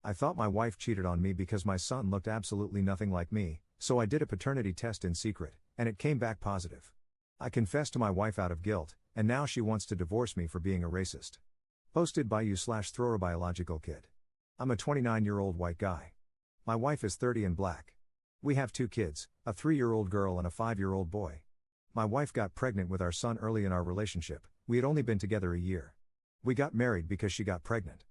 I thought my wife cheated on me because my son looked absolutely nothing like me, so I did a paternity test in secret, and it came back positive. I confessed to my wife out of guilt, and now she wants to divorce me for being a racist. Posted by you/throwerbiologicalkid. I'm a 29-year-old white guy. My wife is 30 and black. We have 2 kids, a 3-year-old girl and a 5-year-old boy. My wife got pregnant with our son early in our relationship. We had only been together a year. We got married because she got pregnant.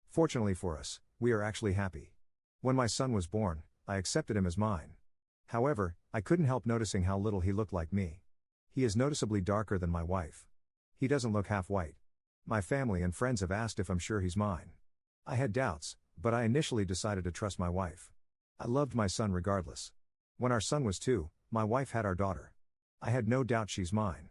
Fortunately for us, we are actually happy. When my son was born, I accepted him as mine. However, I couldn't help noticing how little he looked like me. He is noticeably darker than my wife. He doesn't look half white. My family and friends have asked if I'm sure he's mine. I had doubts, but I initially decided to trust my wife. I loved my son regardless. When our son was 2, my wife had our daughter. I had no doubt she's mine.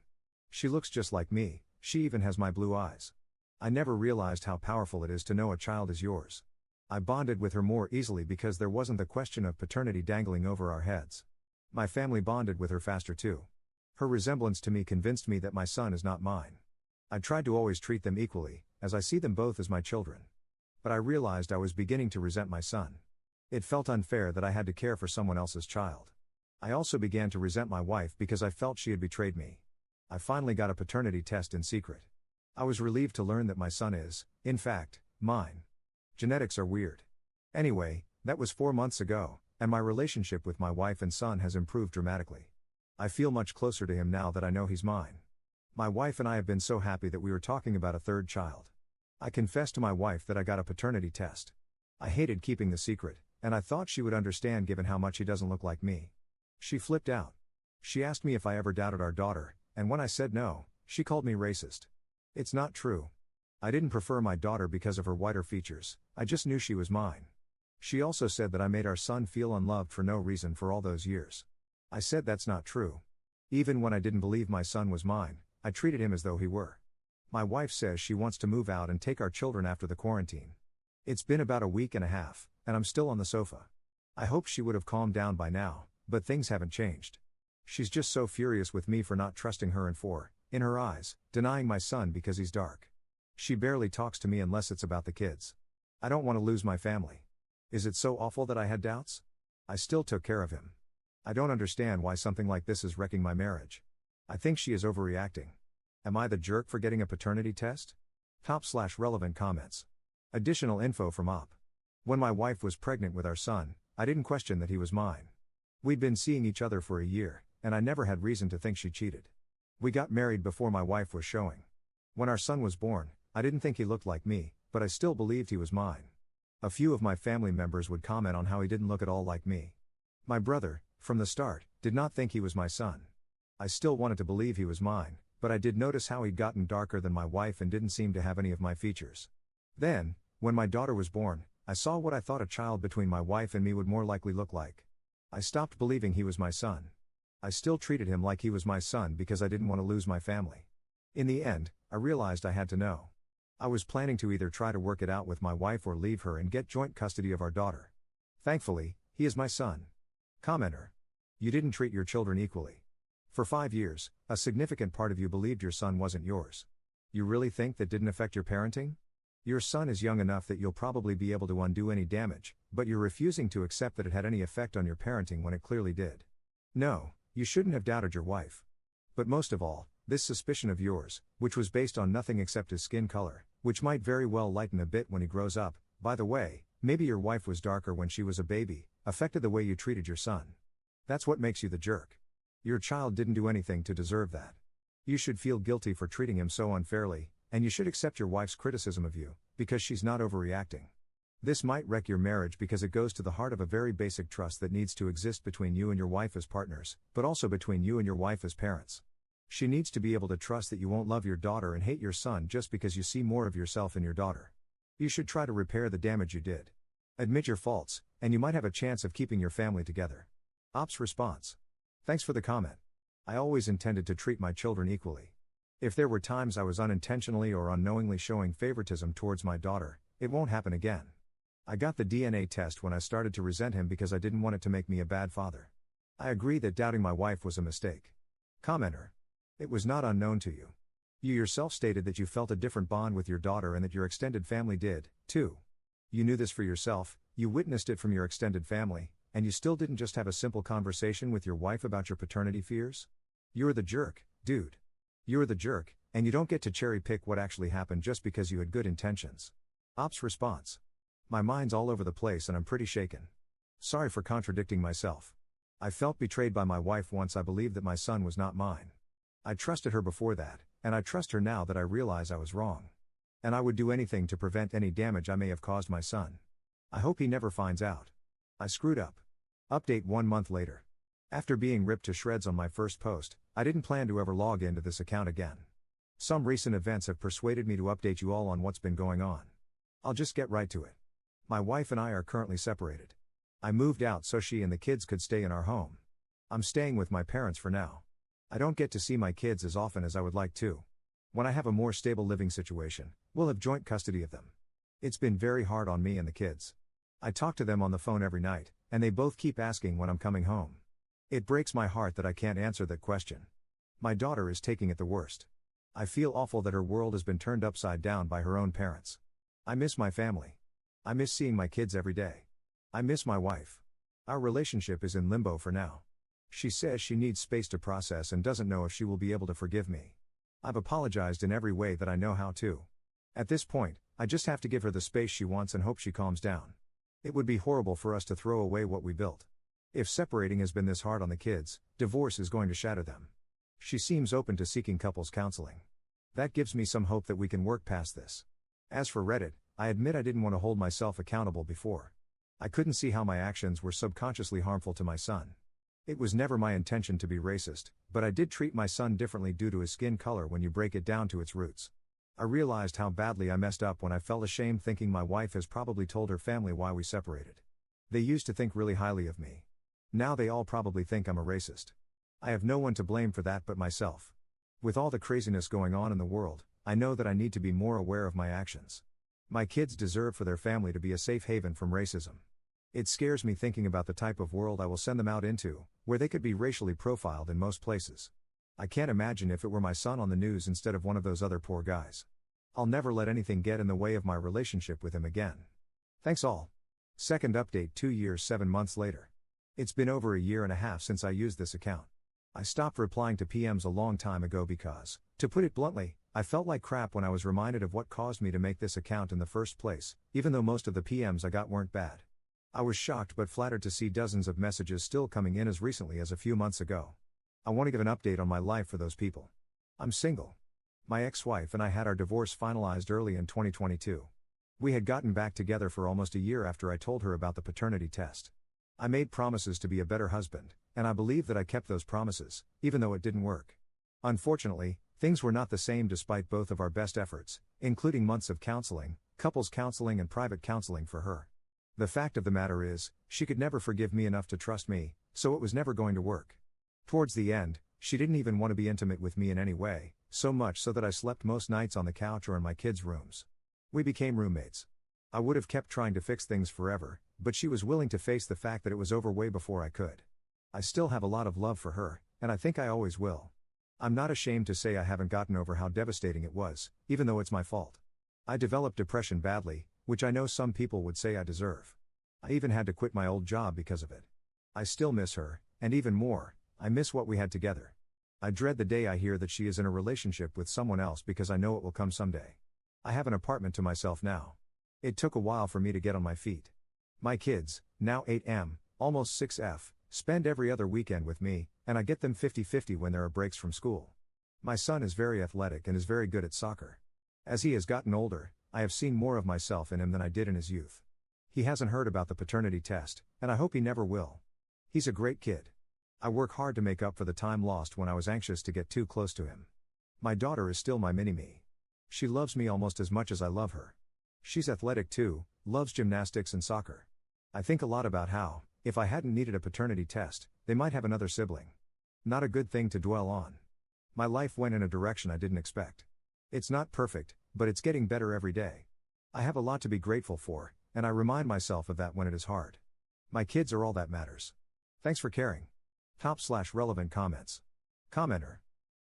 She looks just like me, she even has my blue eyes. I never realized how powerful it is to know a child is yours. I bonded with her more easily because there wasn't the question of paternity dangling over our heads. My family bonded with her faster too. Her resemblance to me convinced me that my son is not mine. I tried to always treat them equally, as I see them both as my children. But I realized I was beginning to resent my son. It felt unfair that I had to care for someone else's child. I also began to resent my wife because I felt she had betrayed me. I finally got a paternity test in secret. I was relieved to learn that my son is, in fact, mine. Genetics are weird. Anyway, that was 4 months ago, and my relationship with my wife and son has improved dramatically. I feel much closer to him now that I know he's mine. My wife and I have been so happy that we were talking about a 3rd child. I confessed to my wife that I got a paternity test. I hated keeping the secret, and I thought she would understand given how much he doesn't look like me. She flipped out. She asked me if I ever doubted our daughter, and when I said no, she called me racist. It's not true. I didn't prefer my daughter because of her whiter features, I just knew she was mine. She also said that I made our son feel unloved for no reason for all those years. I said that's not true. Even when I didn't believe my son was mine, I treated him as though he were. My wife says she wants to move out and take our children after the quarantine. It's been about a week and a half, and I'm still on the sofa. I hoped she would have calmed down by now, but things haven't changed. She's just so furious with me for not trusting her and for, in her eyes, denying my son because he's dark. She barely talks to me unless it's about the kids. I don't want to lose my family. Is it so awful that I had doubts? I still took care of him. I don't understand why something like this is wrecking my marriage. I think she is overreacting. Am I the jerk for getting a paternity test? Top/relevant comments. Additional info from Op. When my wife was pregnant with our son, I didn't question that he was mine. We'd been seeing each other for a year, and I never had reason to think she cheated. We got married before my wife was showing. When our son was born, I didn't think he looked like me, but I still believed he was mine. A few of my family members would comment on how he didn't look at all like me. My brother, from the start, did not think he was my son. I still wanted to believe he was mine, but I did notice how he'd gotten darker than my wife and didn't seem to have any of my features. Then, when my daughter was born, I saw what I thought a child between my wife and me would more likely look like. I stopped believing he was my son. I still treated him like he was my son because I didn't want to lose my family. In the end, I realized I had to know. I was planning to either try to work it out with my wife or leave her and get joint custody of our daughter. Thankfully, he is my son. Commenter. You didn't treat your children equally. For 5 years, a significant part of you believed your son wasn't yours. You really think that didn't affect your parenting? Your son is young enough that you'll probably be able to undo any damage, but you're refusing to accept that it had any effect on your parenting when it clearly did. No, you shouldn't have doubted your wife. But most of all, this suspicion of yours, which was based on nothing except his skin color, which might very well lighten a bit when he grows up. By the way, maybe your wife was darker when she was a baby, affected the way you treated your son. That's what makes you the jerk. Your child didn't do anything to deserve that. You should feel guilty for treating him so unfairly, and you should accept your wife's criticism of you, because she's not overreacting. This might wreck your marriage because it goes to the heart of a very basic trust that needs to exist between you and your wife as partners, but also between you and your wife as parents. She needs to be able to trust that you won't love your daughter and hate your son just because you see more of yourself in your daughter. You should try to repair the damage you did. Admit your faults, and you might have a chance of keeping your family together. Op's response. Thanks for the comment. I always intended to treat my children equally. If there were times I was unintentionally or unknowingly showing favoritism towards my daughter, it won't happen again. I got the DNA test when I started to resent him because I didn't want it to make me a bad father. I agree that doubting my wife was a mistake. Commenter. It was not unknown to you. You yourself stated that you felt a different bond with your daughter and that your extended family did, too. You knew this for yourself, you witnessed it from your extended family, and you still didn't just have a simple conversation with your wife about your paternity fears? You're the jerk, dude. You're the jerk, and you don't get to cherry pick what actually happened just because you had good intentions. Ops response. My mind's all over the place and I'm pretty shaken. Sorry for contradicting myself. I felt betrayed by my wife once I believed that my son was not mine. I trusted her before that, and I trust her now that I realize I was wrong. And I would do anything to prevent any damage I may have caused my son. I hope he never finds out. I screwed up. Update 1 month later. After being ripped to shreds on my first post, I didn't plan to ever log into this account again. Some recent events have persuaded me to update you all on what's been going on. I'll just get right to it. My wife and I are currently separated. I moved out so she and the kids could stay in our home. I'm staying with my parents for now. I don't get to see my kids as often as I would like to. When I have a more stable living situation, we'll have joint custody of them. It's been very hard on me and the kids. I talk to them on the phone every night, and they both keep asking when I'm coming home. It breaks my heart that I can't answer that question. My daughter is taking it the worst. I feel awful that her world has been turned upside down by her own parents. I miss my family. I miss seeing my kids every day. I miss my wife. Our relationship is in limbo for now. She says she needs space to process and doesn't know if she will be able to forgive me. I've apologized in every way that I know how to. At this point, I just have to give her the space she wants and hope she calms down. It would be horrible for us to throw away what we built. If separating has been this hard on the kids, divorce is going to shatter them. She seems open to seeking couples counseling. That gives me some hope that we can work past this. As for Reddit, I admit I didn't want to hold myself accountable before. I couldn't see how my actions were subconsciously harmful to my son. It was never my intention to be racist, but I did treat my son differently due to his skin color when you break it down to its roots. I realized how badly I messed up when I felt ashamed thinking my wife has probably told her family why we separated. They used to think really highly of me. Now they all probably think I'm a racist. I have no one to blame for that but myself. With all the craziness going on in the world, I know that I need to be more aware of my actions. My kids deserve for their family to be a safe haven from racism. It scares me thinking about the type of world I will send them out into, where they could be racially profiled in most places. I can't imagine if it were my son on the news instead of one of those other poor guys. I'll never let anything get in the way of my relationship with him again. Thanks all. Second update 2 years 7 months later. It's been over a year and a half since I used this account. I stopped replying to PMs a long time ago because, to put it bluntly, I felt like crap when I was reminded of what caused me to make this account in the first place, even though most of the PMs I got weren't bad. I was shocked but flattered to see dozens of messages still coming in as recently as a few months ago. I want to give an update on my life for those people. I'm single. My ex-wife and I had our divorce finalized early in 2022. We had gotten back together for almost a year after I told her about the paternity test. I made promises to be a better husband, and I believe that I kept those promises, even though it didn't work. Unfortunately, things were not the same despite both of our best efforts, including months of counseling, couples counseling and private counseling for her. The fact of the matter is, she could never forgive me enough to trust me, so it was never going to work. Towards the end, she didn't even want to be intimate with me in any way, so much so that I slept most nights on the couch or in my kids' rooms. We became roommates. I would have kept trying to fix things forever, but she was willing to face the fact that it was over way before I could. I still have a lot of love for her, and I think I always will. I'm not ashamed to say I haven't gotten over how devastating it was, even though it's my fault. I developed depression badly, which I know some people would say I deserve. I even had to quit my old job because of it. I still miss her, and even more, I miss what we had together. I dread the day I hear that she is in a relationship with someone else because I know it will come someday. I have an apartment to myself now. It took a while for me to get on my feet. My kids, now 8M, almost 6F, spend every other weekend with me, and I get them 50-50 when there are breaks from school. My son is very athletic and is very good at soccer. As he has gotten older, I have seen more of myself in him than I did in his youth. He hasn't heard about the paternity test, and I hope he never will. He's a great kid. I work hard to make up for the time lost when I was anxious to get too close to him. My daughter is still my mini-me. She loves me almost as much as I love her. She's athletic too, loves gymnastics and soccer. I think a lot about how, if I hadn't needed a paternity test, they might have another sibling. Not a good thing to dwell on. My life went in a direction I didn't expect. It's not perfect, but it's getting better every day. I have a lot to be grateful for, and I remind myself of that when it is hard. My kids are all that matters. Thanks for caring. Top/relevant comments. Commenter.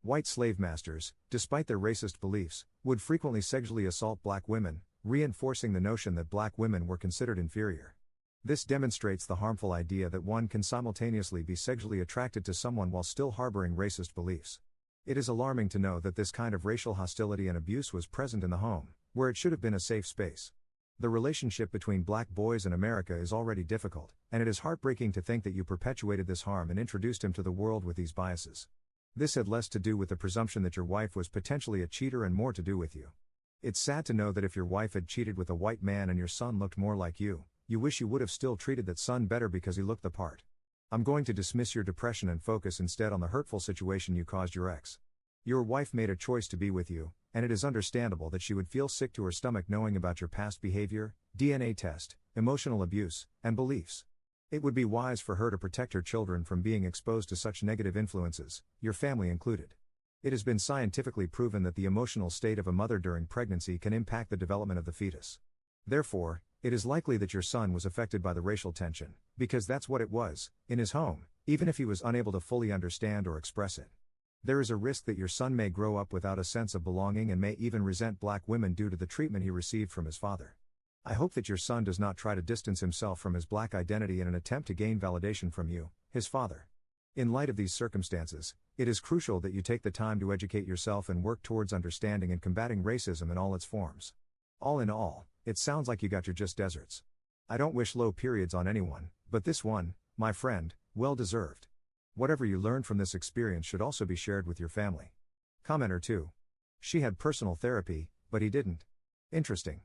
White slave masters, despite their racist beliefs, would frequently sexually assault black women, reinforcing the notion that black women were considered inferior. This demonstrates the harmful idea that one can simultaneously be sexually attracted to someone while still harboring racist beliefs. It is alarming to know that this kind of racial hostility and abuse was present in the home, where it should have been a safe space. The relationship between black boys in America is already difficult, and it is heartbreaking to think that you perpetuated this harm and introduced him to the world with these biases. This had less to do with the presumption that your wife was potentially a cheater and more to do with you. It's sad to know that if your wife had cheated with a white man and your son looked more like you wish you would have still treated that son better because he looked the part. I'm going to dismiss your depression and focus instead on the hurtful situation you caused your ex. Your wife made a choice to be with you, and it is understandable that she would feel sick to her stomach knowing about your past behavior, DNA test, emotional abuse, and beliefs. It would be wise for her to protect her children from being exposed to such negative influences, your family included. It has been scientifically proven that the emotional state of a mother during pregnancy can impact the development of the fetus. Therefore, it is likely that your son was affected by the racial tension, because that's what it was, in his home, even if he was unable to fully understand or express it. There is a risk that your son may grow up without a sense of belonging and may even resent black women due to the treatment he received from his father. I hope that your son does not try to distance himself from his black identity in an attempt to gain validation from you, his father. In light of these circumstances, it is crucial that you take the time to educate yourself and work towards understanding and combating racism in all its forms. All in all, it sounds like you got your just deserts. I don't wish low periods on anyone, but this one, my friend, well deserved. Whatever you learned from this experience should also be shared with your family. Commenter 2. She had personal therapy, but he didn't. Interesting.